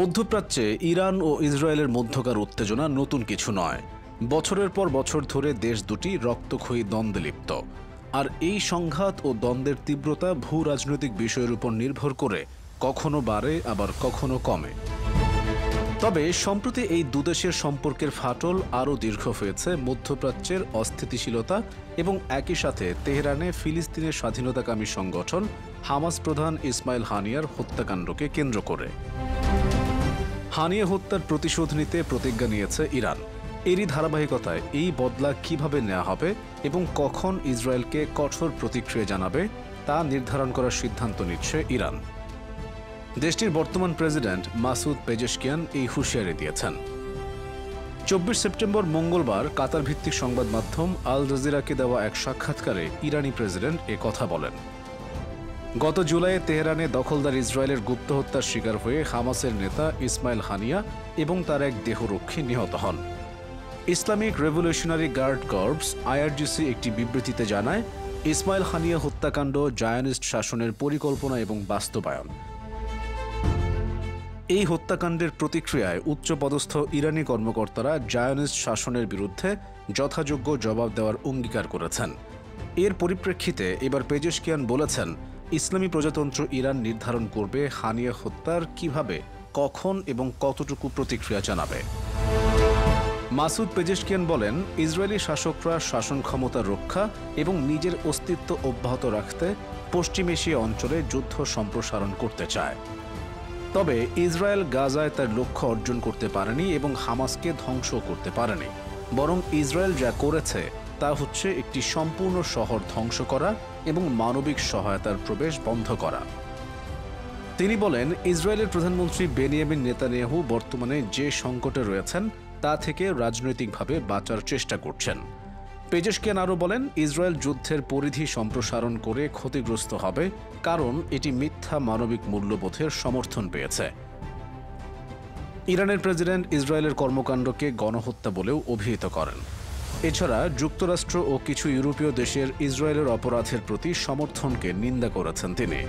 মধ্যপ্রাচ্যে ইরান ও ইসরায়েলের মধ্যকার উত্তেজনা নতুন কিছু নয়। বছরের পর বছর ধরে দেশ দুটি রক্তক্ষয়ী দ্বন্দ্বে লিপ্ত। আর এই সংঘাত ও দ্বন্দ্বের তীব্রতা ভূ রাজনৈতিক বিষয়ের উপর নির্ভর করে কখনো বাড়ে আবার কখনো কমে। তবে সম্প্রতি এই দুদেশের সম্পর্কের ফাটল আরও দীর্ঘ হয়েছে মধ্যপ্রাচ্যের অস্থিতিশীলতা এবং একই সাথে তেহরানে ফিলিস্তিনের স্বাধীনতাকামী সংগঠন হামাস প্রধান ইসমাইল হানিয়ার হত্যাকাণ্ডকে কেন্দ্র করে। হানিয়া হত্যার প্রতিশোধ নিতে প্রতিজ্ঞা নিয়েছে ইরান। এরই ধারাবাহিকতায় এই বদলা কিভাবে নেওয়া হবে এবং কখন ইসরায়েলকে কঠোর প্রতিক্রিয়া জানাবে তা নির্ধারণ করার সিদ্ধান্ত নিচ্ছে ইরান। দেশটির বর্তমান প্রেসিডেন্ট মাসুদ পেজেশকিয়ান এই হুঁশিয়ারি দিয়েছেন। 24 সেপ্টেম্বর মঙ্গলবার কাতার ভিত্তিক সংবাদ মাধ্যম আল জাজিরাকে দেওয়া এক সাক্ষাৎকারে ইরানি প্রেসিডেন্ট এ কথা বলেন। গত জুলাইয়ে তেহরানে দখলদার ইসরায়েলের গুপ্ত হত্যার শিকার হয়ে হামাসের নেতা ইসমাইল হানিয়া এবং তার এক দেহরক্ষী নিহত হন। Islamic Revolutionary Guard Corps IRGC একটি বিবৃতিতে জানায়, ইসমাইল হানিয়া হত্যাকাণ্ড জায়নিস্ট শাসনের পরিকল্পনা এবং বাস্তবায়ন। এই হত্যাকাণ্ডের প্রতিক্রিয়ায় উচ্চপদস্থ ইরানি কর্মকর্তারা জায়নিস্ট শাসনের বিরুদ্ধে যথাযোগ্য জবাব দেওয়ার অঙ্গীকার করেছেন। এর পরিপ্রেক্ষিতে এবার পেজেশকিয়ান বলেছেন, ইসলামী প্রজাতন্ত্র ইরান নির্ধারণ করবে হানিয়া হত্যার কিভাবে, কখন এবং কতটুকু প্রতিক্রিয়া জানাবে। মাসুদ পেজেশকিয়ান বলেন, ইসরায়েলি শাসকরা শাসন ক্ষমতা রক্ষা এবং নিজের অস্তিত্ব অব্যাহত রাখতে পশ্চিম এশিয়া অঞ্চলে যুদ্ধ সম্প্রসারণ করতে চায়। তবে ইসরায়েল গাজায় তার লক্ষ্য অর্জন করতে পারেনি এবং হামাসকে ধ্বংস করতে পারেনি। বরং ইসরায়েল যা করেছে তা হচ্ছে একটি সম্পূর্ণ শহর ধ্বংস করা এবং মানবিক সহায়তার প্রবেশ বন্ধ করা। তিনি বলেন, ইসরায়েলের প্রধানমন্ত্রী বেনিয়ামিন নেতানিয়াহু বর্তমানে যে সংকটে রয়েছেন তা থেকে রাজনৈতিকভাবে বাঁচার চেষ্টা করছেন। পেজেশকিয়ান আরও বলেন, ইসরায়েল যুদ্ধের পরিধি সম্প্রসারণ করে ক্ষতিগ্রস্ত হবে, কারণ এটি মিথ্যা মানবিক মূল্যবোধের সমর্থন পেয়েছে। ইরানের প্রেসিডেন্ট ইসরায়েলের কর্মকাণ্ডকে গণহত্যা বলেও অভিহিত করেন। এছাড়া যুক্তরাষ্ট্র ও কিছু ইউরোপীয় দেশের ইসরায়েলের অপরাধের প্রতি সমর্থনকে নিন্দা করেছেন তিনি।